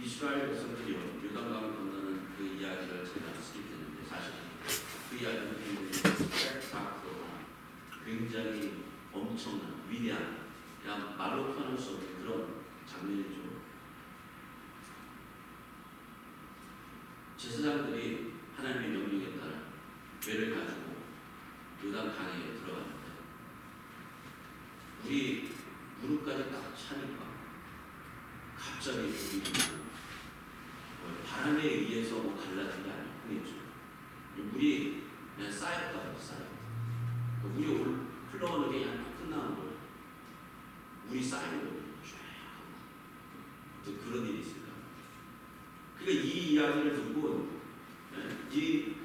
이스라엘 백성들이요 요단강을 건너는 그 이야기를 제가 스킵했는데 사실 그 이야기는 굉장히 스펙타클러나 굉장히 엄청난 위대한 그냥 말로 표현할 수 없는 그런 장면이죠. 제사장들이 하나님의 명령에 따라 궤를 가지고 요단강에 들어갔는데 물이 무릎까지 딱 차니까 갑자기 물이 바람에 의해서 갈라진 게 아니죠. 물이 그냥 쌓였다고 쌓였다. 물이 흘러오는 게 그냥 끝나는 거예요. 물이 쌓이는 거예요. 또 그런 일이 있을까? 그러니까 이 이야기를 듣고 이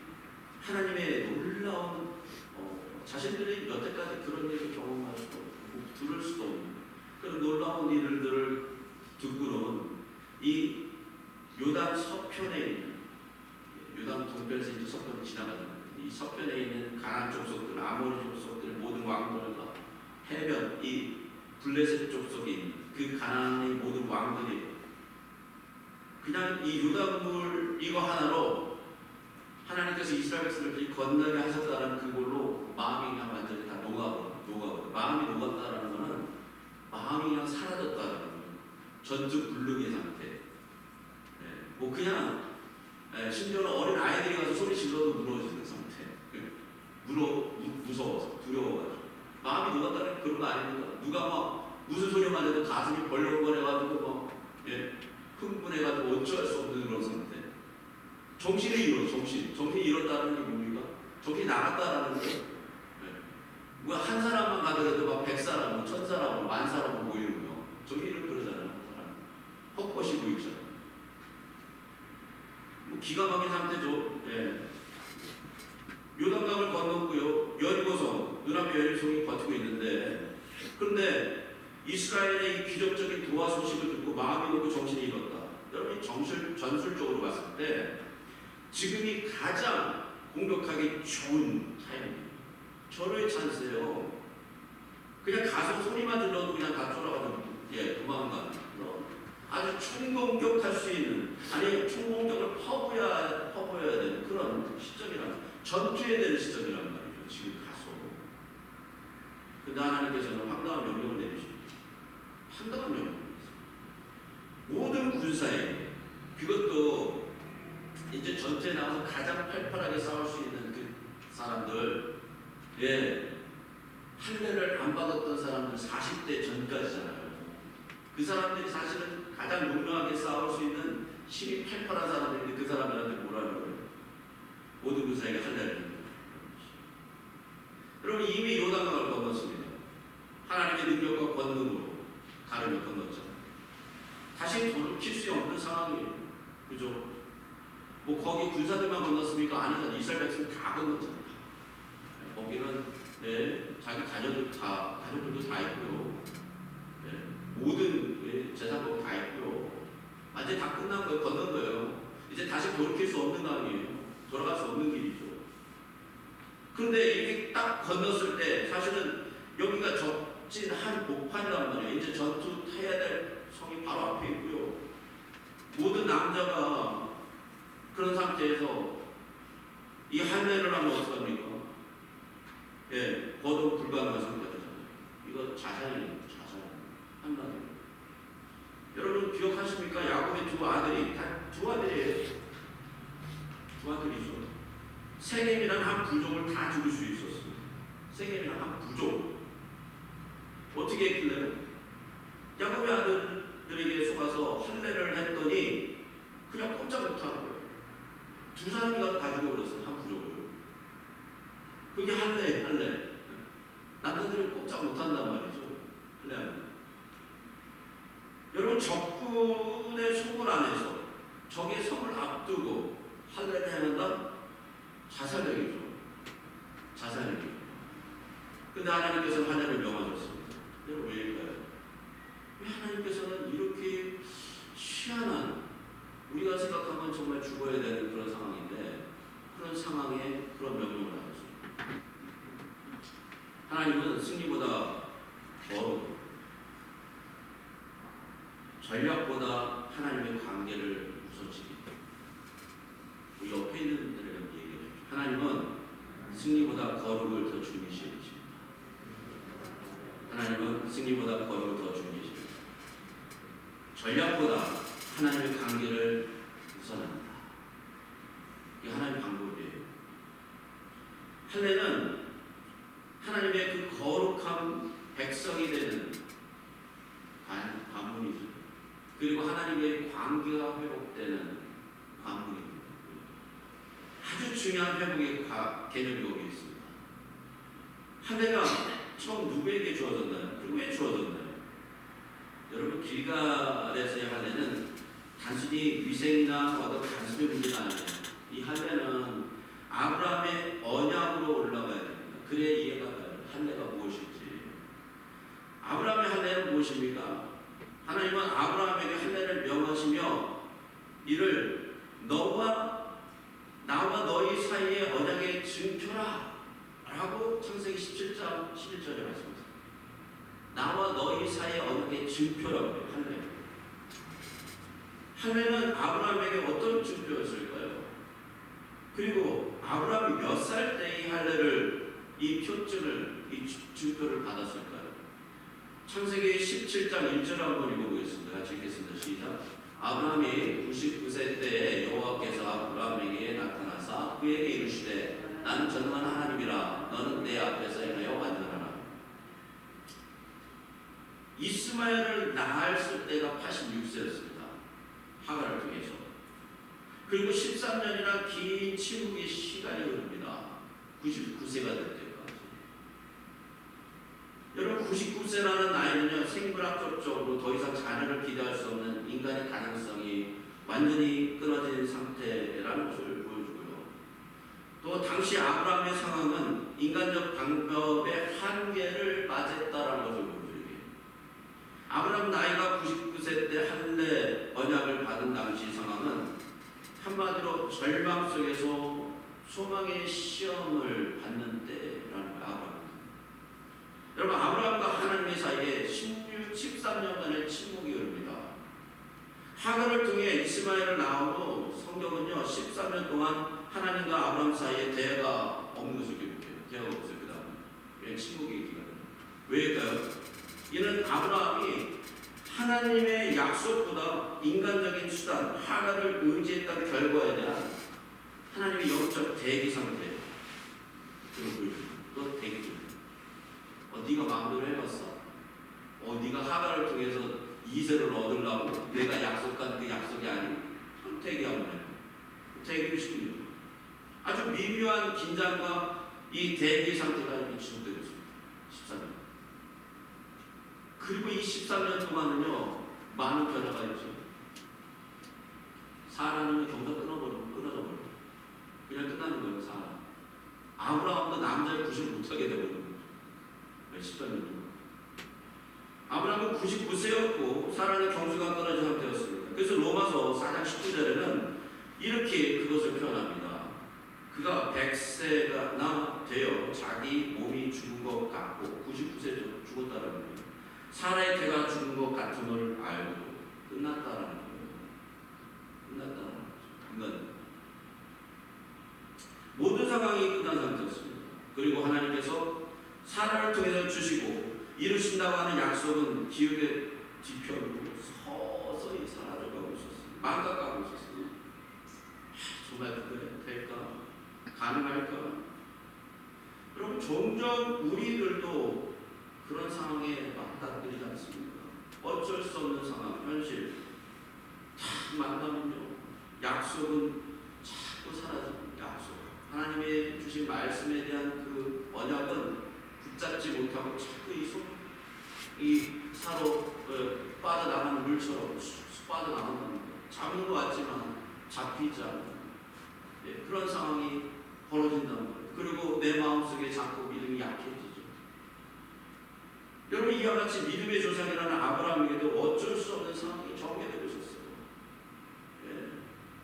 하나님의 놀라운 자신들이 여태까지 그런 일을 경험할 수도 없고 들을 수도 없는 그런 놀라운 일들을 듣고는 이 요단 서편에 있는 요단 동편에서 이제 서편을 지나가는 이 서편에 있는 가나안 족속들, 아모리 족속들 모든 왕들과 해변 이 블레셋 족속에 있는 그 가나안의 모든 왕들이 그냥 이 요단물 이거 하나로 하나님께서 이스라엘 백성을 건너게 하셨다는 그걸로 마음이 그냥 완전히 다 녹아버려. 마음이 녹았다라는 거는 마음이 그냥 사라졌다라는 거예요. 전투불능의 상태. 뭐 그냥 심지어는 어린 아이들이 가서 소리 질러도 무너지는 상태. 무서워서 두려워가지고 마음이 녹았다는 그런 거 아닙니까? 누가 막 무슨 소리만 해도 가슴이 벌렁거려가지고 막 흥분해가지고 어쩔 수 없는 그런 상태. 정신이 잃었다는 게 뭡니까? 정신이 나갔다라는 거예요. 뭐 한 사람만 가더라도 막 100사람, 1000사람, 10,000사람 모이는 거. 정신을 그러잖아요. 헛것이 보이잖아요. 뭐 기가 막힌 상태죠. 요단강을 건넜고요. 여리고성, 눈앞에 여리고성이 버티고 있는데 그런데 이스라엘의 이 기적적인 도화 소식을 듣고 마음이 놓고 정신이 잃었다. 여러분이 전술적으로 봤을 때 지금이 가장 공격하기 좋은 타임입니다. 절호의 찬스예요. 그냥 가서 소리만 질러도 그냥 다 쫄아가지고 도망가는 그런 아주 총공격할 수 있는 아니 총공격을 퍼부어야 되는 그런 시점이란 전투해야 되는 시점이란 말이죠. 지금 가서 근데 하나님께서는 황당한 명령을 내리십니다. 황당한 명령을 내리십니다. 모든 군사에 그것도 이제 전투에 나가서 가장 활발하게 싸울 수 있는 그 사람들 할례를 안 받았던 사람들 40대 전까지잖아요. 그 사람들이 사실은 가장 용맹하게 싸울 수 있는 힘이 팔팔한 사람들인데 그 사람들한테 뭐라는 거예요? 모든 군사에게 할례를 합니다. 여러분 이미 요단강을 건넜습니다. 하나님의 능력과 권능으로 가르며 건넜잖아요. 다시 돌이킬 수 없는 상황이에요. 그죠? 뭐 거기 군사들만 건넜습니까? 아니잖아요. 이스라엘 백성 다 건넜잖아요. 거기는 자기 가족들도 다 있고요. 모든 재산도 다 있고요. 완전히 다 끝난 거예요. 건넌 거예요. 이제 다시 돌이킬 수 없는 강이에요. 돌아갈 수 없는 길이죠. 그런데 이렇게 딱 건넜을 때 사실은 여기가 적진 한 복판이란 말이에요. 이제 전투해야 될 성이 바로 앞에 있고요. 모든 남자가 그런 상태에서 이 할례를 하면 어떡합니까? 거동 불가능한 상태잖아요. 이거 자살이에요. 한마디로. 여러분 기억하십니까? 야곱의 두 아들이에요. 두 아들이죠. 세겜이라는 한 부족을 다 죽일 수 있었어요. 세겜이라는 한 부족. 어떻게 했길래? 야곱의 아들들에게 속아서 할례를 했더니 그냥 꼼짝 못하는 거예요. 두 사람이 가서 다 죽어버렸어요. 한 부족을. 그게 할례. 남자들은 꼼짝 못한단 말이죠. 할례하면. 여러분 적군의 속을 안에서 적의 성을 앞두고 할례를 해낸다? 자살력이죠. 근데 하나님께서는 할례를 명하셨습니다. 여러분 왜일까요? 왜 하나님께서는 이렇게 희한한 우리가 생각하면 정말 죽어야 되는 그런 상황인데 그런 상황에 그런 명령을 하셨습니다. 하나님은 승리보다 더 전략보다 하나님의 관계를 우선시킵니다. 우리 옆에 있는 분들에게 얘기해 주십시오. 하나님은 승리보다 거룩을 더 중요시하십니다. 하나님은 승리보다 거룩을 더 중요시합니다. 전략보다 하나님의 관계를 우선합니다. 이게 하나님의 방법이에요. 할례는 하나님의 그 거룩한 백성이 되는 관문이죠. 그리고 하나님의 관계가 회복되는 관문입니다. 아주 중요한 회복의 개념이 여기 있습니다. 할례가 처음 누구에게 주어졌나요? 그리고 왜 주어졌나요? 여러분, 길갈에서의 할례는 단순히 위생이나 어떤 단순히 문제가 아니에요. 이 할례는 아브라함의 언약으로 올라가야 됩니다. 그래야 이해가 가요. 할례가 무엇인지. 아브라함의 할례는 무엇입니까? 하나님은 아브라함에게 할례를 명하시며 이를 나와 너희 사이의 언약의 증표라 라고 창세기 17장 11절에 말씀하십니다. 나와 너희 사이의 언약의 증표라고 해요. 할례는 아브라함에게 어떤 증표였을까요? 그리고 아브라함이 몇 살 때 이 할례를, 이 표증을, 이 증표를 받았을까요? 창세기 17장 1절 한번 읽어보겠습니다. 같이 읽겠습니다. 시작. 아브라함이 99세 때에 여호와께서 아브라함에게 나타나사 그에게 이르시되 나는 전능한 하나님이라 너는 내 앞에서 행하여 완전하라. 이스마엘을 낳았을 때가 86세였습니다. 하갈을 통해서. 그리고 13년이나 긴 침묵의 시간이 흐릅니다. 99세가 될 때까지. 여러분, 99세라는 나이는요, 생물학적으로 더 이상 자녀를 기대할 수 없는 인간의 가능성이 완전히 끊어진 상태라는 것을 보여주고요. 또 당시 아브라함의 상황은 인간적 방법의 한계를 맞았다라는 것을 보여주게. 아브라함 나이가 99세 때 할례 언약을 받은 당시 상황은 한마디로 절망 속에서 소망의 시험을 받는 때라는 거예요. 아브라함. 여러분, 아브라함과 하나님의 사이에 13년간의 침묵이 흐릅니다. 하갈을 통해 이스마엘을 낳아도 성경은요 13년 동안 하나님과 아브라함 사이에 대화가 없는 것을 기록해요. 대화가 없어요. 그 다음에 그냥 침묵의 기간. 왜일까요? 이는 아브라함이 하나님의 약속보다 인간적인 수단 하갈을 의지했던 결과에 대한 하나님의 영적 대기 상태. 너 대기 중. 네가 마음대로 해봤어? 네가 하갈을 통해서 이세를 얻으려고 내가 약속한 그 약속이 아닌 대기 한번 해. 대기를 시킵니다. 아주 미묘한 긴장과 이 대기 상태가 지속되고 있습니다. 13년. 그리고 이 13년 동안은요 많은 변화가 있죠. 사라는 경사 끊어져 버려. 그냥 끝나는 거예요. 사라. 아브라함도 남자를 구실 못하게 되거든요. 13년 동안. 아브라함은 99세였고 사라는 경수가 끊어진 상태였습니다. 그래서 로마서 4장 19절에는 이렇게 그것을 표현합니다. 그가 100세가 되어 자기 몸이 죽은 것 같고 99세 죽었다라는 거예요. 사라의 태가 죽은 것 같음을 알고 끝났다라는 거예요. 끝났다라는 거죠. 이건 모든 상황이 끝난 상태였습니다. 그리고 하나님께서 사라를 통해서 주시고 이루신다고 하는 약속은 기억의 뒤편으로 서서히 사라져가고 있었어요. 망각하고 있었어요. 정말 그게 될까? 가능할까? 여러분, 종종 우리들도 그런 상황에 맞닥뜨리지 않습니까? 어쩔 수 없는 상황, 현실. 탁 만나면요, 약속은 자꾸 사라집니다. 약속. 하나님의 주신 말씀에 대한 그 언약은 붙잡지 못하고 자꾸 이 사로 빠져나가는 물처럼 빠져나가는 겁니다. 잡는 것 같지만 잡히지 않는 그런 상황이 벌어진다는 거예요. 그리고 내 마음속에 자꾸 믿음이 약해지죠. 여러분, 이와 같이 믿음의 조상이라는 아브라함에게도 어쩔 수 없는 상황이 전개되고 있었어요.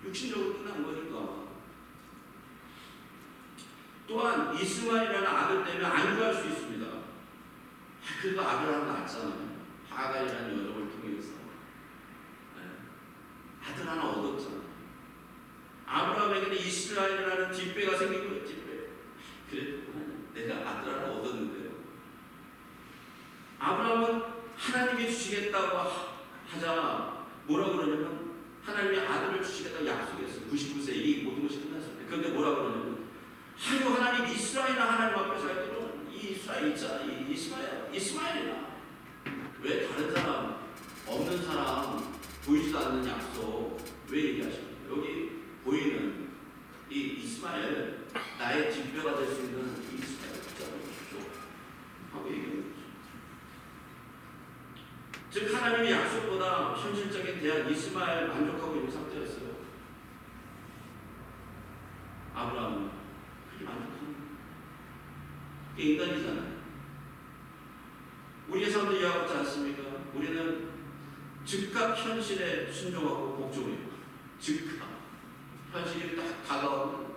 육신적으로 끝난 거니까. 또한 이스마엘이라는 아들 때문에 안주할 수 있습니다. 그래도 아브라함은 낳았잖아요. 하갈이라는 여종을 통해서. 주시겠다고 하자 뭐라 그러냐면 하나님이 아들을 주시겠다고 약속했어요. 99세 이 모든 것이 끝났을 때. 그런데 뭐라 그러냐면 하여 하나님 이스라엘 하나님 앞에 살기로는 이 이스라엘 있잖아. 이 이스마엘이나 왜 다른 사람 없는 사람 보이지도 않는 약속 왜 얘기하십니까? 여기 보이는 이 이스마엘 나의 뒷배가 될 수 있는 이 이스마엘 붙잡아 주십시오 하고 얘기하는 거죠. 즉 하나님의 약속보다 현실적인 대한 이스마엘 만족하고 있는 상태였어요. 아브라함은 그렇게 만족합니다. 그게 인간이잖아요. 우리의 삶도 이와 같지 않습니까? 우리는 즉각 현실에 순종하고 복종해요. 즉각 현실이 딱 다가오면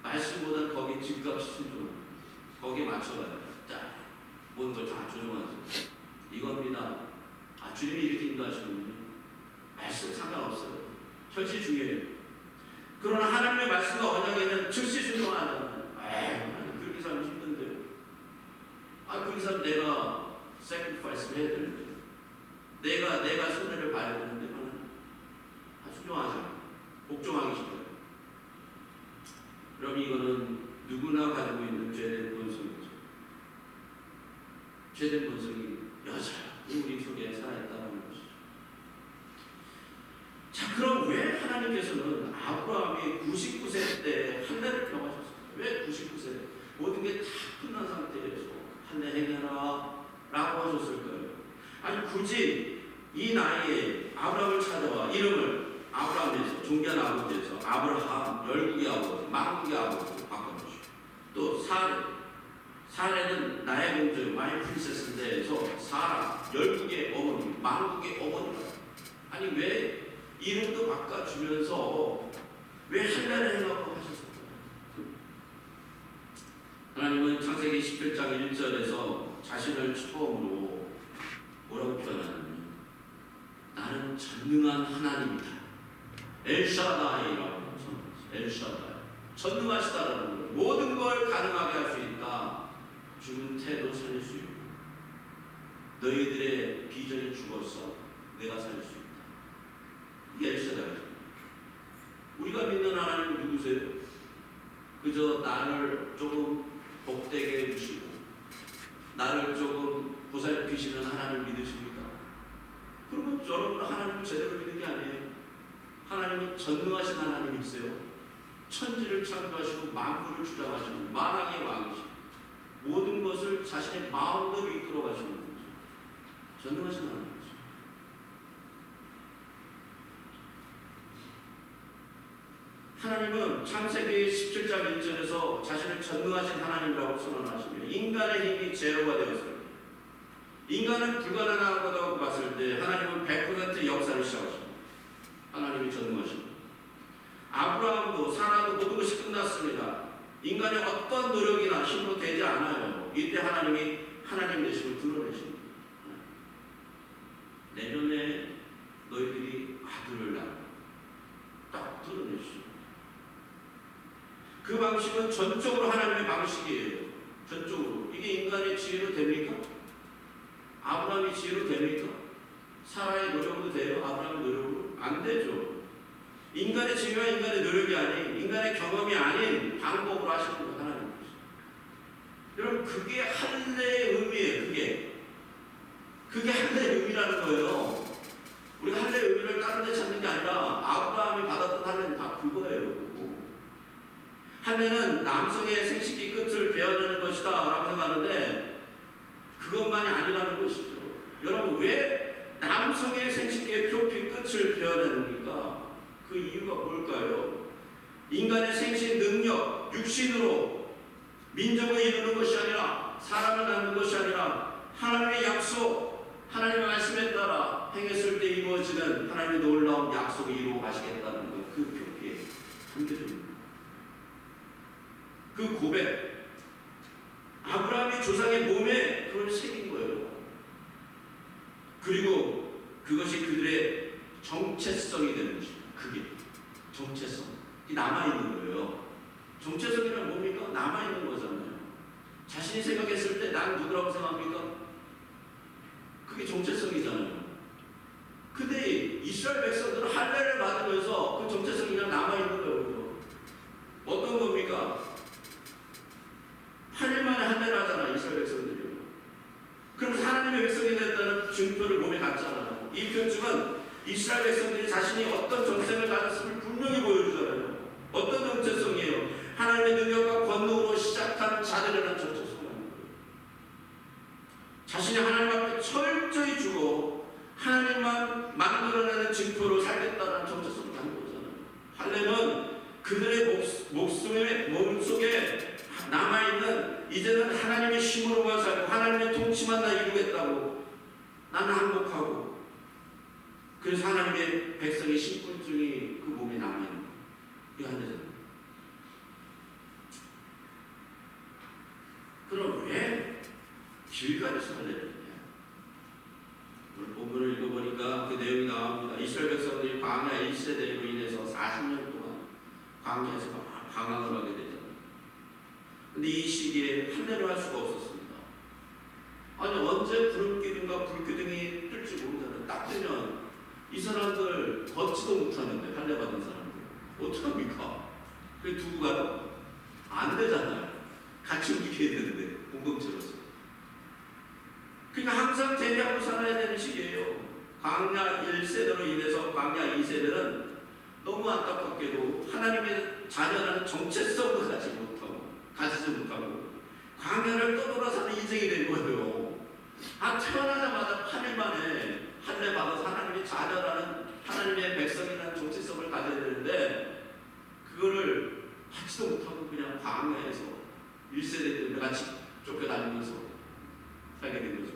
말씀보다 거기 즉각 순종, 거기에 맞춰가요. 딱 모든 걸 다 조정하죠. 이겁니다. 주님이 이렇게 인도하시는군요. 말씀 상관없어요. 현실 중요해요. 그러나 하나님의 말씀과 언약에는 즉시 순종하잖아요. 그렇게 살면 힘든데요. 그렇게 살면 내가 sacrifice 해야 되는데, 내가 손해를 봐야 되는데, 순종하죠. 복종하기 싫어요. 그럼 이거는 누구나 가지고 있는 죄된 본성이죠. 죄된 본성이 여자야. 우리 속에 살아있다는 것이죠. 자, 그럼 왜 하나님께서는 아브라함이 99세 때 한 해를 병하셨어요? 왜 99세? 모든 게 다 끝난 상태에서 한 해 행해라 라고 하셨을까요? 아니 굳이 이 나이에 아브라함을 찾아와 이름을 아브라함에서 존귀한 아버지에서 아브라함 열국의 아버지, 만국의 아버지로 바꿔주시고 또 사례는 나의 공주 마이 프린세스인데에서 사라 열국의 어머니, 만국의 어머니라. 아니 왜 이름도 바꿔주면서 왜 할례를 해놓고 하셨을까요? 하나님은 창세기 17장 1절에서 자신을 처음으로 뭐라고 표현하냐면 나는 전능한 하나님이다. 엘샤다이라고 엘샤다이. 전능하시다라는 걸 모든 걸 가능하게 할 수 있다. 죽은 태도 살릴 수 있고 너희들의 비전이 죽었어. 내가 살릴 수 있다. 이게 엘샤다이죠. 우리가 믿는 하나님은 누구세요? 그저 나를 조금 복되게 해주시고 나를 조금 보살피시는 하나님을 믿으십니까? 그러면 여러분 하나님을 제대로 믿는 게 아니에요. 하나님은 전능하신 하나님이세요. 천지를 창조하시고 만물을 주장하시는 만왕의 왕이시고 모든 것을 자신의 마음대로 이끌어 가시는 거죠. 전능하신 하나님이죠. 하나님은 창세기 17장 1절에서 자신을 전능하신 하나님이라고 선언하시며 인간의 힘이 제로가 되었습니다. 인간은 불가능한 거라고 봤을 때 하나님은 100% 역사를 시작하십니다. 하나님이 전능하십니다. 아브라함도 사라도 모든 것이 끝났습니다. 인간의 어떤 노력이나 힘으로 되지 않아요. 이때 하나님이 하나님 되심을 드러내십니다. 내년에 너희들이 아들을 낳아 딱 드러내십니다. 그 방식은 전적으로 하나님의 방식이에요. 전적으로. 이게 인간의 지혜로 됩니까? 아브라함의 지혜로 됩니까? 사라의 노력으로 돼요? 아브라함의 노력으로? 안 되죠. 인간의 지혜와 인간의 노력이 아닌, 인간의 경험이 아닌 방법으로 하시는 거 하나님께서. 여러분 그게 할례의 의미예요. 그게 할례의 의미라는 거예요. 우리가 할례의 의미를 다른 데 찾는 게 아니라 아브라함이 받았던 할례는 다 그거예요. 할례는 남성의 생식기 끝을 베어내는 것이다 라고 생각하는데 그것만이 아니라는 것이죠. 여러분 왜 남성의 생식기의 표피 끝을 베어내는가? 그 이유가 뭘까요? 인간의 생식 능력, 육신으로 민족을 이루는 것이 아니라 사람을 낳는 것이 아니라 하나님의 약속, 하나님의 말씀에 따라 행했을 때 이루어지는 하나님의 놀라운 약속을 이루어 가시겠다는 것, 그 표피에 담겨집니다. 그 고백, 아브라함이 조상의 몸에 그걸 새긴 거예요. 그리고 그것이 그들의 정체성이 되는 것입니다. 그게 정체성, 이 남아있는 거예요. 정체성이란 뭡니까? 남아있는 거잖아요. 자신이 생각했을 때 난 누구라고 생각합니까? 그게 정체성이잖아요. 시편집은 이스라엘 백성들이 자신이 어떤 정체성을 가졌음을 분명히 보여주잖아요. 어떤 정체성이에요? 하나님의 능력과 권능으로 시작한 자들이라는 정체성을 하는 거예요. 자신이 하나님 앞에 철저히 주고 하나님만 만들어내는 징표로 살겠다는 정체성을 가는 거잖아요. 할례는 그들의 목숨의 몸속에 남아있는 이제는 하나님의 힘으로만 살고 하나님의 통치만 다 이루겠다고 나는 항복하고 그래서 하나님의 백성의 신분증이 그 몸에 남아있는 거예요. 이거 안 되잖아요. 그럼 왜 길가에서 할례를 했냐? 오늘 본문을 읽어보니까 그 내용이 나옵니다. 이스라엘 백성들이 광야 1세대로 인해서 40년 동안 광야에서 방황을 하게 되잖아요. 근데 이 시기에 할례를 할 수가 없었습니다. 아니 언제 구름기둥과 불기둥이 뜰지 모르잖아요. 딱 되면 이 사람들 걷지도 못하는데 할례 받은 사람들 어떡합니까? 그래 두고 가도 안 되잖아요. 같이 움직여야 되는데 공동체로서. 그러니까 항상 대비하고 살아야 되는 시기예요. 광야 1세대로 인해서 광야 2세대는 너무 안타깝게도 하나님의 자녀라는 정체성도 가지지 못하고 광야를 떠돌아 사는 인생이 된 거예요. 태어나자마자 8일 만에 할례 받아서 하나님의 자녀라는 하나님의 백성이라는 정체성을 가져야 되는데 그거를 받지도 못하고 그냥 광야에서 1세대 때문에 같이 쫓겨다니면서 살게 된 거죠.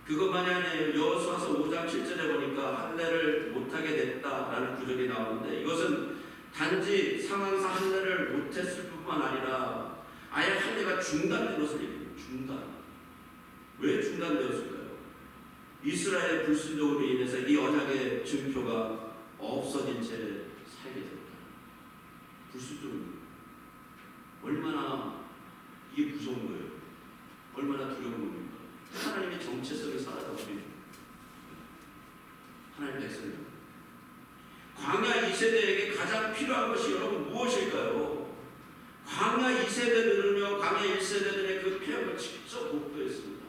그것만이 아니에요. 여호수아서 5장 7절에 보니까 할례를 못하게 됐다라는 구절이 나오는데 이것은 단지 상황상 할례를 못했을 뿐만 아니라 아예 할례가 중단된 것을 얘기해요. 중단. 왜 중단되었을까요? 이스라엘의 불순종으로 인해서 이 언약의 증표가 없어진 채 살게 됐다. 불순종. 얼마나 이게 무서운 거예요. 얼마나 두려운 겁니까? 하나님의 정체성이 사라져버립니다. 하나님의 백성입니다. 광야 2세대에게 가장 필요한 것이 여러분 무엇일까요? 광야 2세대들은요, 광야 1세대들의 그 폐역을 직접 목도했습니다.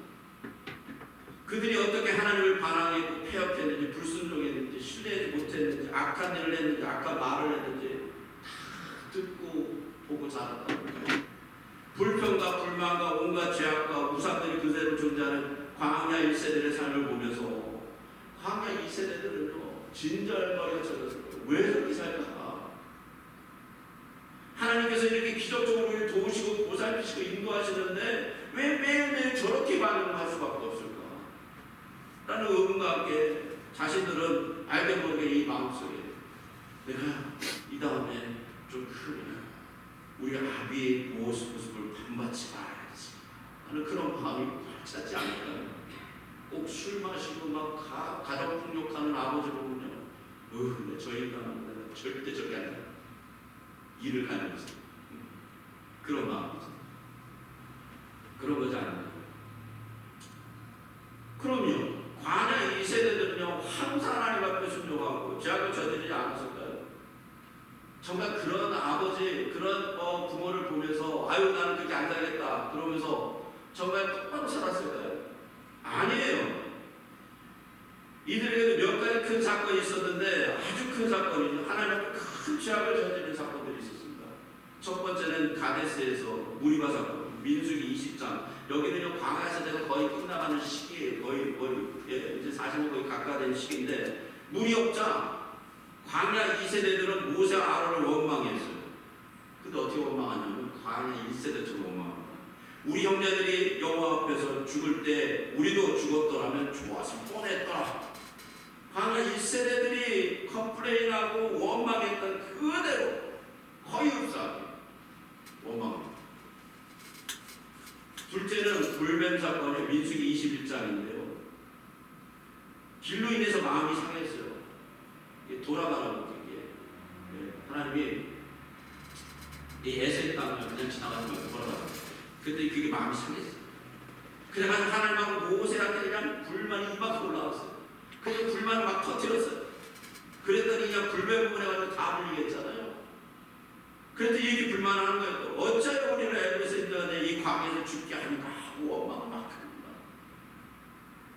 그들이 어떻게 하나님을 반항했고 폐역했는지, 불순종했는지, 신뢰하지 못했는지, 악한 일을 했는지, 악한 말을 했는지 다 듣고 보고 자랐다는 거예요. 불평과 불만과 온갖 죄악과 우상들이 그대로 존재하는 광야 1세대의 삶을 보면서 광야 2세대들은요 진절머리가 쳐졌을 거예요. 왜 저렇게 살까? 하나님께서 이렇게 기적적으로 우리를 도우시고 보살피시고 인도하시는데 왜 매일매일 저렇게 반응할 수밖에 없을까? 라는 의문과 함께 자신들은 알게 모르게 이 마음속에 내가 이 다음에 좀 크면 우리 아비의 모습을 본받지 말아야지 하는 그런 마음이 차지 않을까요? 꼭 술 마시고 막 가정 폭력하는 아버지 보면요, 저 인간은 절대 저렇게 안 돼. 일을 가는 거죠. 그런 마음이죠. 그런 거지 않나요? 그럼요, 광야 2세대들은요 항상 하나님 앞에 순종하고 죄악을 저지르지 않았을까요? 정말 그런 아버지, 그런 부모를 보면서 아유 나는 그렇게 안 살겠다 그러면서 정말 똑바로 살았을까요? 아니에요. 이들에게도 몇 가지 큰 사건이 있었는데 아주 큰 사건이죠. 하나님 앞에 큰 죄악을 저지른 사건들이 있었습니다. 첫 번째는 가데스에서 무리바 사건, 민수기 20장. 여기는요 광야 세대가 거의 끝나가는 시기에 거의 이제 40년 거의 가까이 시기인데 물이 없자 광야 2세대들은 모세 아론을 원망했어요. 근데 어떻게 원망하냐면 광야 1세대처럼 원망합니다. 우리 형제들이 여호와 앞에서 죽을 때 우리도 죽었더라면 좋았을 뻔했더라. 광야 1세대들이 컴플레인하고 원망했던 그대로 거의 흡사하게 원망합니다. 둘째는 불뱀 사건의 민수기 21장인데요. 길로 인해서 마음이 상했어요. 돌아가라고 이게 하나님이 이 에셀 땅을 그냥 지나가지 말고 돌아가라. 근데 그게 마음이 상했어요. 그래가지고 하나님하고 모세한테 그냥 불만이 이만큼 올라왔어요. 그래서 불만을 막 터뜨렸어요. 그랬더니 그냥 불배 부분에 가지고 다 불리겠잖아요. 그랬더니 이게 불만하는 거예요. 어찌하여 우리를 애굽에서 인도하되 이 광야에서 죽게 하니까 하고 원망을 막 합니다.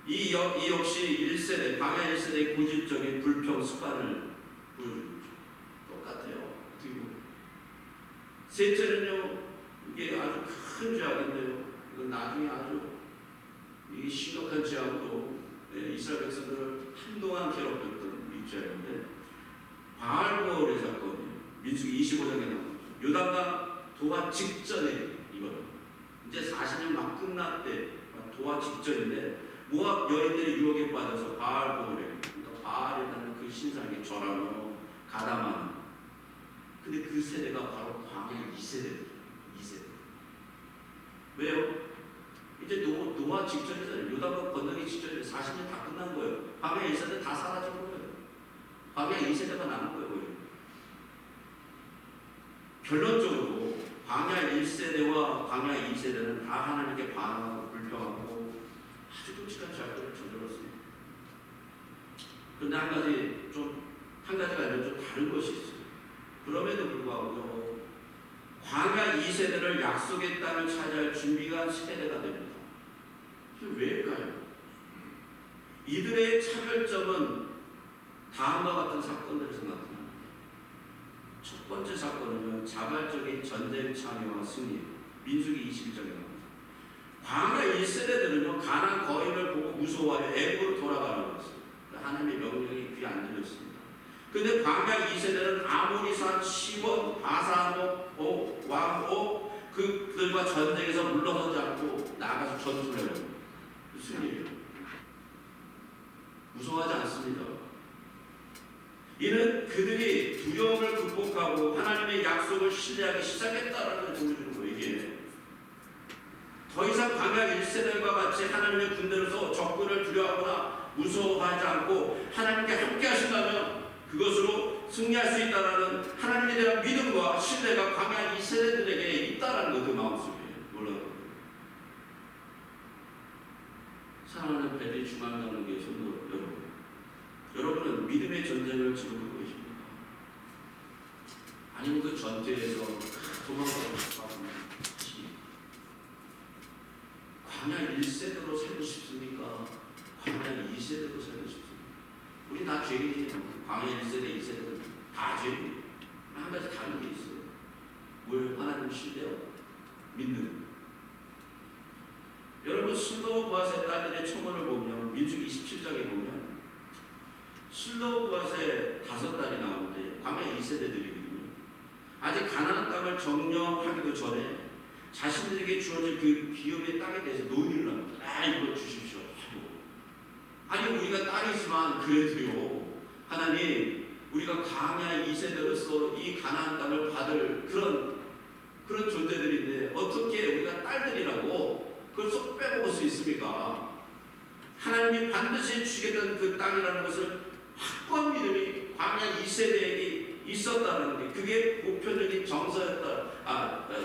이 역시 1세대, 광야 1세대의 고질적인 불평 습관을 보여줍니다. 똑같아요. 어떻게 보면. 셋째는요, 이게 아주 큰 죄악인데요. 이건 나중에 아주 이 심각한 죄악으로 이스라엘 백성들을 한동안 괴롭혔던 이 죄악인데, 바알보올의 사건이에요. 민수기 25장에 나옵니다. 요단강 도하 직전에 이거는 이제 40년 막 끝날 때 도하 직전인데 모압 여인들의 유혹에 빠져서 바알보올에, 그러니까 바알이라는 그 신상에 절하며 가담하는. 근데 그 세대가 바로 광야 2세대입니다. 2세대. 왜요? 이제 노아 직전이잖아요. 요단강 건너기 직전에 40년 다 끝난 거예요. 광야 1세대 다 사라진 거예요. 광야 2세대가 남은 거예요. 결론적으로 광야 1세대와 광야 2세대는 다 하나님께 반항하고 불평하고 아주 끔찍한 죄악들을 저질렀습니다. 그런데 한 가지가 아니라 좀 다른 것이 있어요. 그럼에도 불구하고 광야 2세대를 약속의 땅을 차지할 준비가 세대가 됩니다. 왜일까요? 이들의 차별점은 다음과 같은 사건들에서 나타납니다. 첫 번째 사건은 자발적인 전쟁 참여와 승리. 민수기 21장에 나옵니다. 광야 1세대들은요, 가나안 거인을 보고 무서워하여 애굽으로 돌아가는 것을 하나님의 명령이 귀에 안 들렸습니다. 그런데 광야 2세대는 아모리산, 시원, 바사목, 왕옥 그들과 전쟁에서 물러서지 않고 나가서 전투를 해요. 승리해요. 무서워하지 않습니다. 이는 그들이 두려움을 극복하고 하나님의 약속을 신뢰하기 시작했다라는 걸 보여주는 거예요. 이게 더 이상 광야 1세대과 같이 하나님의 군대로서 적군을 두려워하거나 무서워하지 않고 하나님께 함께 하신다면 그것으로 승리할 수 있다는 하나님에 대한 믿음과 신뢰가 광야 2세대들에게 있다는 것, 그 마음속에 놀라워요. 사랑하는 베리 중앙당국의 성도 여러분, 여러분은 믿음의 전쟁을 지금 하고 계십니까? 아니면 그 전투에서 도망가고 싶어 하십니까? 광야 1세대로 살고 싶습니까? 광야 2세대로 살고 싶습니까? 우리 다 죄인이에요. 광야 1세대, 2세대는 다 죄인이에요. 한 가지 다른 게 있어요. 뭘 하나님 신뢰하고 믿는. 여러분, 슬로우 보아스의 딸들의 청혼을 보면 민수기 27장에 보면 슬로우 보아스의 5딸이 나오는데 광야 2세대들이거든요. 아직 가나안 땅을 정령하기도 전에 자신들에게 주어질 그 기업의 땅에 대해서 논의를 합니다. 이거 주십시오. 아니 우리가 땅이 있지만 그래도요, 하나님 우리가 광야 2세대로서 이 가나안 땅을 받을 그런 존재들인데 어떻게 우리가 딸들이라고 그걸 쏙 빼먹을 수 있습니까? 하나님이 반드시 주시겠다는 그 땅이라는 것을 확고한 믿음이 광야 2세대에게 있었다는 게, 그게 보편적인 정서였다라는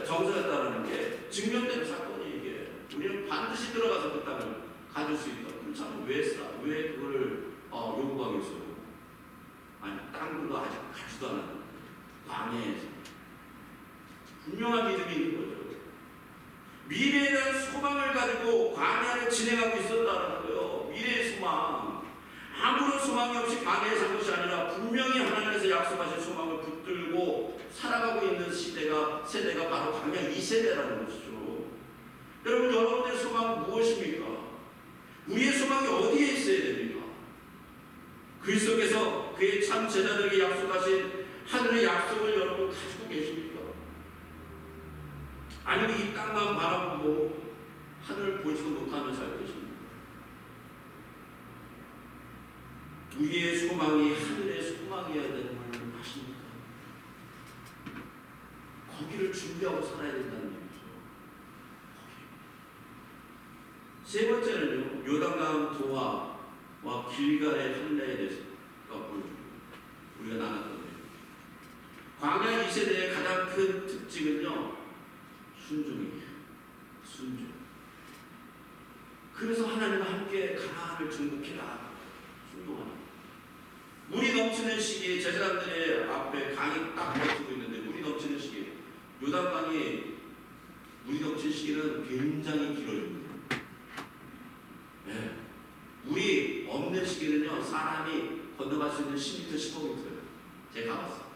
게 증명된 사건이 이게. 우리는 반드시 들어가서 그 땅을 가질 수 있다. 그럼 참 왜 그걸 요구하겠어? 아니, 땅도 아직 가지도 않았는데 광야에서 분명한 믿음이 있는 거죠. 미래에 대한 소망을 가지고 광야를 진행하고 있었다는 거예요. 미래의 소망. 아무런 소망이 없이 광야에 산 것이 아니라 분명히 하나님께서 약속하신 소망을 붙들고 살아가고 있는 세대가 바로 광야 2세대라는 것이죠. 여러분, 여러분의 소망은 무엇입니까? 우리의 소망이 어디에 있어야 됩니까? 그리스도께서 그의 참 제자들에게 약속하신 하늘의 약속을 여러분 가지고 계십니까? 아니면 이 땅만 바라보고 하늘을 보지도 못하며 살고 계십니까? 우리의 소망이 하늘의 소망이어야 되는 걸 아십니까? 거기를 준비하고 살아야 된다는 얘기죠. 세 번째는요, 요단강 도하와 길갈의 한례에 대해서 보여줍니다. 우리가 나눴던 거예요. 광야 2세대의 가장 큰 특징은요, 순종이에요. 순종. 그래서 하나님과 함께 가나안을 정복해라. 순종하라. 물이 넘치는 시기에 제사장들의 앞에 강이 딱 넘치고 있는데, 물이 넘치는 시기에 요단강이 물이 넘치는 시기는 굉장히 길어집니다. 네. 없는 시기는요, 사람이 건너갈 수 있는 10m, 15m예요. 제가 가봤어요.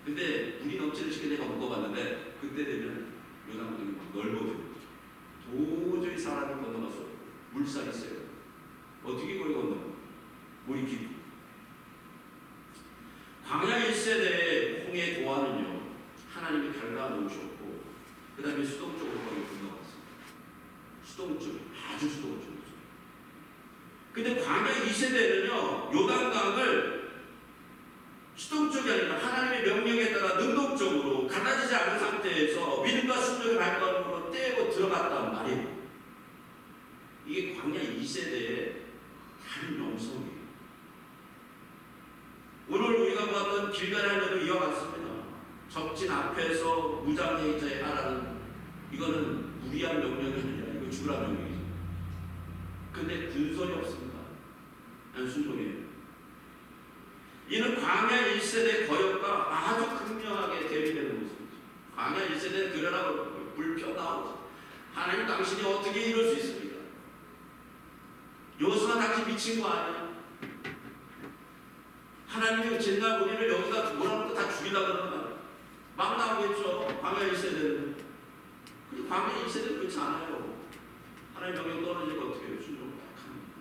근데 물이 넘치는 시기에 내가 먹어봤는데, 그때 되면 요단강이 막 넓어져요. 도저히 사람이 건너갈 수 없어요. 물살이 세요. 어떻게 거기 건너? 물이 깊고. 광야 1세대의 홍해 도하는요, 하나님이 갈라 놓으셨고, 그 다음에 수동 쪽으로 거기 건너갔어요. 수동 쪽, 아주 수동 쪽이죠. 근데 광야 2세대는요, 요단강을 수동 쪽이 아니라 하나님의 명령에 따라 능동적으로 가다지지 않은 상태에서 믿음과 순종의 발걸음으로 떼고 들어갔단 말이에요. 이게 광야 2세대의 다른 영성이에요. 오늘 우리가 보았던 길갈의 할례도 이와 같습니다. 적진 앞에서 무장해 있자에 하라는, 이거는 무리한 명령이 아니라 이거 주라 명령이죠. 근데 군설이 없습니다. 난 순종이에요. 이는 광야 1세대 거역과 아주 극명하게 대비되는 모습이죠. 광야 1세대는 그러라고 불평나오죠. 하나님 당신이 어떻게 이럴 수 있습니까? 여호수아 당신 미친 거 아니야? 하나님이 진나 우리를 여기다 몰아놓고 다 죽이려고 그러는 거야. 막 나오겠죠. 광야 1세대는. 근데 광야 1세대는 그렇지 않아요. 하나님 명령 떨어지고 어떻게 해요? 순종 딱 합니다.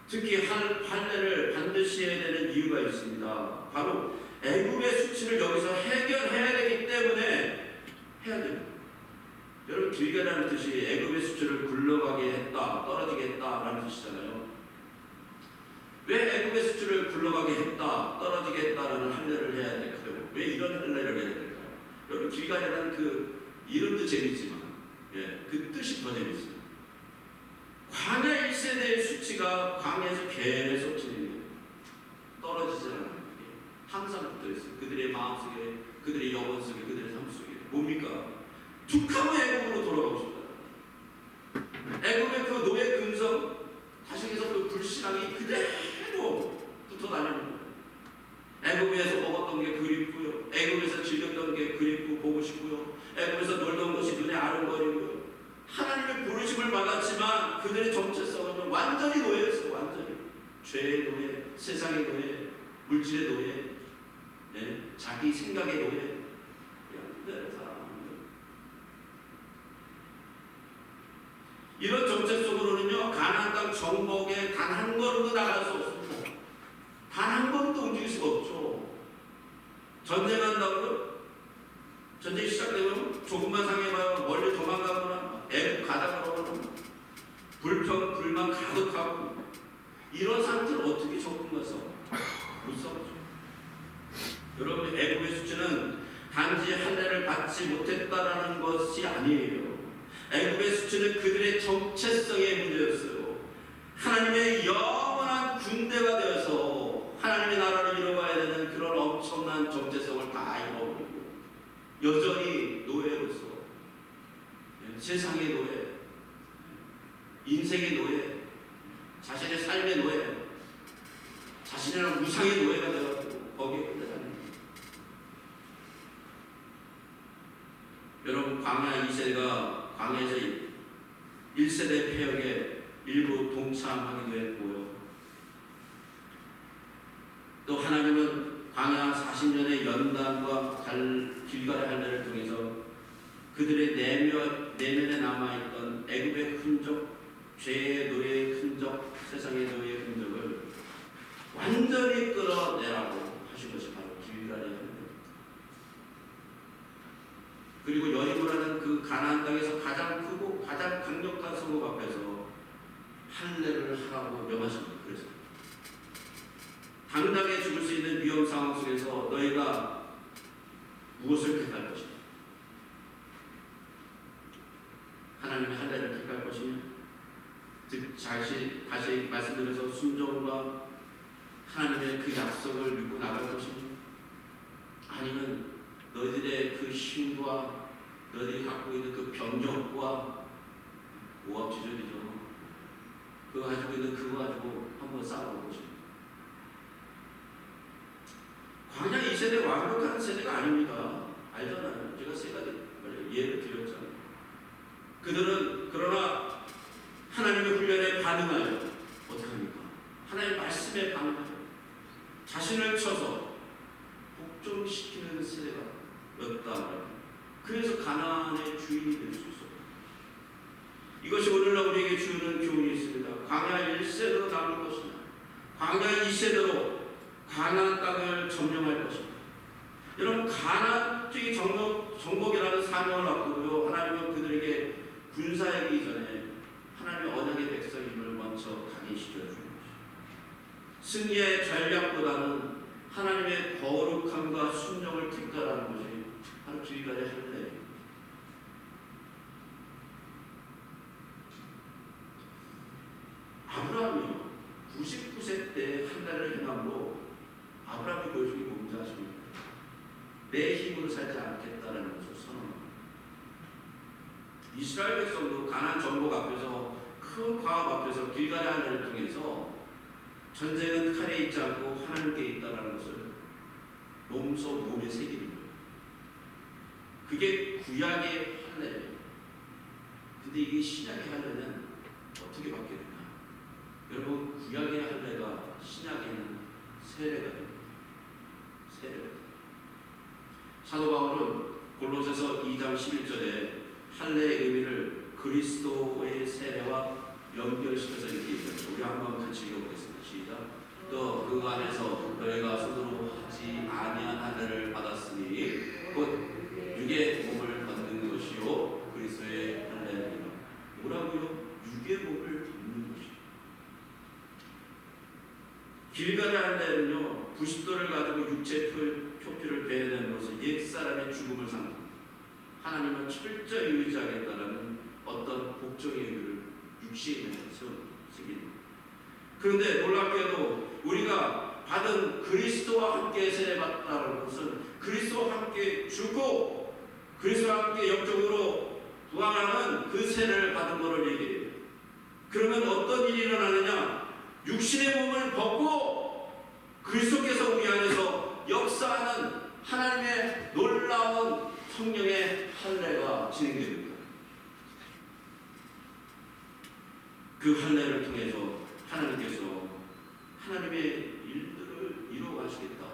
특히 할례를 반드시 해야 되는 이유가 있습니다. 바로 애굽의 수치를 여기서 해결해야 되기 때문에 해야 됩니다. 여러분, 길게라는 뜻이 애굽의 수치를 굴러가게 했다, 떨어지게 했다라는 뜻이잖아요. 왜 애굽의 수치를 굴러가게 했다, 떨어지게 했다라는 할례를 해야 될까요? 왜 이런 할례를 해야 될까요? 여러분, 길갈이라는 그 이름도 재밌지만, 그 뜻이 더 재밌어요. 광야 1세대의 수치가 광야에서 계속 진행돼요. 떨어지지 않아요. 항상 붙어있어요. 그들의 마음속에, 그들의 영혼 속에, 그들의 삶 속에. 뭡니까? 툭하고 애굽으로 돌아가고 싶다. 애굽의 그 노예 근성, 다시해서 그 불신앙이 그대로 붙어 다니는 거예요. 애굽에서 먹었던 게 그립고요. 애굽에서 즐겼던 게 그립고 보고 싶고요. 애굽에서 놀던 것이 눈에 아른거리고요. 하나님의 부르심을 받았지만 그들의 정체성은 완전히 노예였어요. 완전히 죄의 노예, 세상의 노예, 물질의 노예, 자기 생각의 노예. 그대로 살아갑니다. 이런 정체 속으로는요, 가나안 땅 정복에 단 한 걸음도 나갈 수 없습니다. 단 한 걸음도 움직일 수가 없죠. 전쟁한다고요? 전쟁이 시작되면 조금만 상해봐요. 멀리 도망가거나 애국 가다 그러거나 불평, 불만 가득하고, 이런 상태를 어떻게 적응해서 못 싸우죠. 여러분, 애국의 수치는 단지 할례를 받지 못했다라는 것이 아니에요. 애굽의 수치는 그들의 정체성의 문제였어요. 하나님의 영원한 군대가 되어서 하나님의 나라를 이뤄가야 되는 그런 엄청난 정체성을 다 잃어버리고 여전히 노예로서, 세상의 노예, 인생의 노예, 자신의 삶의 노예, 자신이라는 우상의 노예가 되어가지고 거기에 끌려다닙니다. 여러분, 광야 2세대가 광야에서 1세대 폐역에 일부 동참하기도 했고요. 또 하나님은 광야 40년의 연단과 길갈의 할례를 통해서 그들의 내면에 남아있던 애굽의 흔적, 죄의 노예의 흔적, 세상의 노예의 흔적을 완전히 끌어내라고 하신 것이 바로 길갈의 할례입니다. 그리고 여리고라는 그 가나안 땅에서 가장 크고 가장 강력한 성읍 앞에서 할례를 하라고 명하십니다. 그래서 당당히 죽을 수 있는 위험 상황 속에서 너희가 무엇을 택할 것이냐? 하나님의 할례를 택할 것이냐? 즉 다시 말씀드려서 순종과 하나님의 그 약속을 믿고 나갈 것이냐? 아니면 너희들의 그 힘과 너희들이 갖고 있는 그 병력과 오합지졸이죠. 그거 가지고 있는 그거 가지고 한번 싸워볼 것입니다. 광야 2세대 완벽한 세대가 아닙니다. 알잖아요. 제가 세 가지 예를 드렸잖아요. 그들은 그러나 하나님의 훈련에 반응하여 어떻게 합니까? 말씀에 반응하여 자신을 쳐서 복종시키는 세대가 였다. 그래서 가나안의 주인이 될 수 있었다. 이것이 오늘날 우리에게 주는 교훈이 있습니다. 광야 1세대로 남을 것이냐, 광야 2세대로 가나안 땅을 점령할 것이냐. 여러분, 가나안 쪽이 정복이라는 사명을 앞두고요, 하나님은 그들에게 군사하기 전에 하나님의 언약의 백성임을 먼저 각인시켜 주는 것입니다. 승리의 전략보다는 하나님의 거룩함과 순종을 택하라는 것이 바로 주의관의 할례입니다. 아브라함이요, 99세 때 할례를 행함으로 아브라함이 보여준 게 뭔지 아십니까? 내 힘으로 살지 않겠다라는 것을 선언합니다. 이스라엘 백성도 가나안 정복 앞에서, 큰 과업 앞에서 길갈의 할례를 통해서 전쟁은 칼에 있지 않고 하나님께 있다라는 것을 몸소 몸에 새기는 거예요. 그게 구약의 할례예요. 근데 이게 신약의 할례는 어떻게 바뀌었나? 여러분, 구약의 할례가 신약에는 세례가 됩니다. 세례가 됩니다. 사도 바울은 골로새서 2장 11절에 할례의 의미를 그리스도의 세례와 연결시켜서 이렇게 얘기합니다. 우리 한번 같이 읽어보겠습니다. 시작. 또 그 안에서 너희가 손으로 하지 아니한 할례를 받았으니 곧 육의 몸을 받는 것이요 그리스도의 할례니라. 뭐라고요? 육의 몸을 받는 것이요. 길갈의 할례는요, 90도를 가지고 육체 표피를 베어내는 옛사람의 죽음을 상징합니다. 하나님은 철저히 의지하겠다라는 어떤 복종의 의미를 육신에 새깁니다. 그런데 놀랍게도 우리가 받은 그리스도와 함께 세례받았다는 것은 그리스도와 함께 죽고 그리스도와 함께 영적으로 부활하는 그 세례를 받은 것을 얘기해요. 그러면 어떤 일이 일어나느냐? 육신의 몸을 벗고 그리스도께서 우리 안에서 역사하는 하나님의 놀라운 성령의 할례가 진행됩니다. 그 할례를 통해서 하나님께서 하나님의 일들을 이루어가시겠다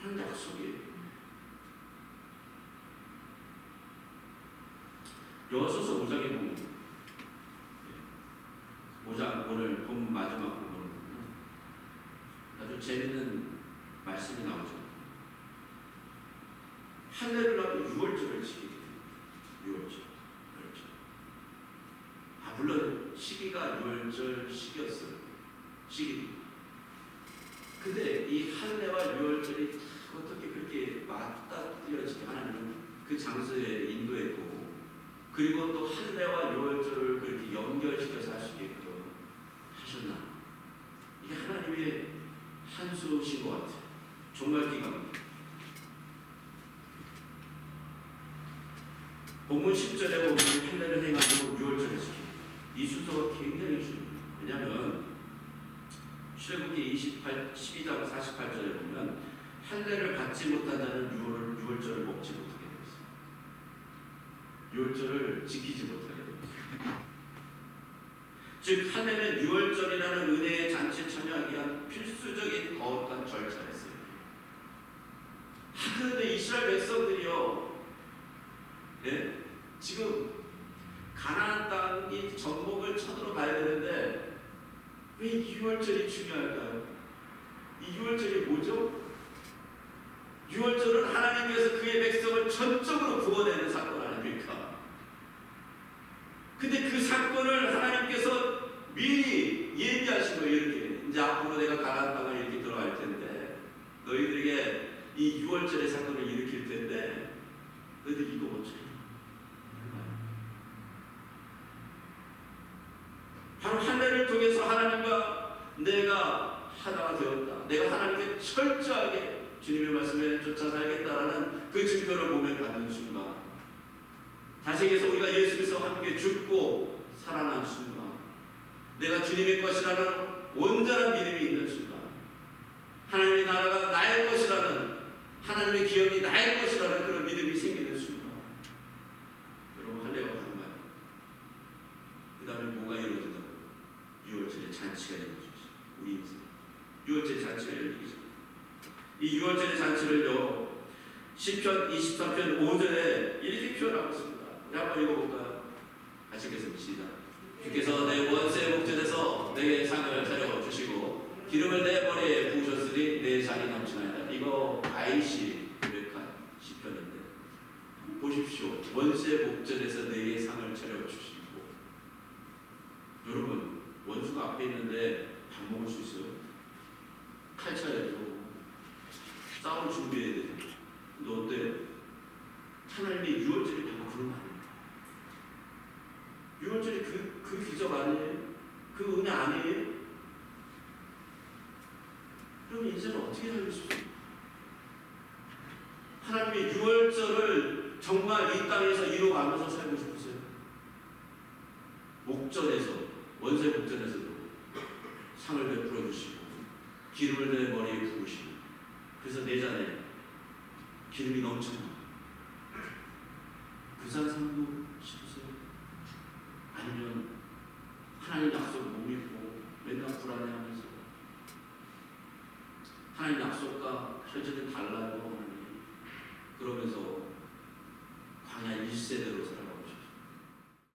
하는 약속이에요. 여호수아서 5장에 보면 5장 오늘 본 마지막 부분은 아주 재밌는 말씀이 나오죠. 할례를 하고 유월절을 지키게 됩니다. 유월절. 그렇죠. 물론 시기가 유월절 시기였어요. 시기. 근데 이 할례와 유월절이 어떻게 그렇게 맞닥뜨려지게 하나님은 그 장소에 인도했고, 그리고 또 할례와 유월절을 그렇게 연결시켜서 할 수 있게끔 하셨나? 이게 하나님의 한수신 것 같아요. 정말 기가 막힙니다. 본문 10절에 보면 할례를 행하고 유월절을 지킵니다. 이 순서가 굉장히 중요해요. 왜냐하면 출애굽기 12장 48절에 보면 할례를 받지 못한 자는 유월절을 먹지 못하게 되어 있어요. 유월절을 지키지 못하게 됩니다. 즉 할례는 유월절이라는 은혜의 잔치에 참여하기 위한 필수적인 거룩한 절차였어요. 그런데 이스라엘 백성들이요, 네? 지금 가나안 땅이 정복을 쳐들어 가야 되는데 왜 유월절이 중요할까요? 이 유월절이 뭐죠? 유월절은 하나님께서 그의 백성을 전적으로 구원하는 사건 아닙니까? 근데 그 사건을 하나님께서 미리 예비하신 거예요. 이렇게 이제 앞으로 내가 가나안 땅을 이렇게 들어갈 텐데 너희들에게 이 유월절의 사건을 일으킬 텐데 너희들 이거 못 쳐. 바로 할례를 통해서 하나님과 내가 하나가 되었다. 내가 하나님께 철저하게 주님의 말씀에 쫓아 살겠다라는 그 증거를 몸에 받는 순간, 다시 얘기해서 우리가 예수 그리스도와 함께 죽고 살아난 순간, 내가 주님의 것이라는 온전한 믿음이 있는 순간, 하나님의 나라가 나의 것이라는, 하나님의 기업이 나의 것이라는 그런 믿음이 생기는 순간, 여러분 할례가 가는 거예요. 그 다음에 뭐가 이루어진다고? 유월절의 잔치가 이루어지죠. 우리 인생. 유월절 잔치가 열리기 전. 이 유월절 잔치를요, 시편 23편 5절에 이렇게 표현하고 있습니다. 우리 한번 읽어볼까요? 같이 읽겠습니다. 시작. 주께서 내 원수의 목전에서 내게 상을 차려 주시고 기름을 내 머리에 부으셨으니 내 잔이 넘치나이다. 이거 다윗이 고백한 시편인데 보십시오. 원수의 목전에서 내게 상을 차려 주시고. 여러분, 원수가 앞에 있는데 밥 먹을 수 있어요? 칼 차려도 싸울 준비해야 돼요. 근데 어때요? 하나님의 유월절이 바로 그런 말입니다. 유월절이 그 기적 아니에요? 그 은혜 아니에요? 그럼 인생을 어떻게 살고 싶습니까? 하나님의 유월절을 정말 이 땅에서 이루어가면서 살고 싶으세요? 목전에서, 원수의 목전에서도 상을 베풀어 주시고 기름을 내 머리에 부으시고, 그래서 내 잔에 기름이 넘쳐나. 그 상상도 싶으세요? 아니면 하나님 약속 못 믿고 맨날 불안해하면서 하나님 약속과 현실은 달라요 하나님, 그러면서 광야 1세대로 살아요.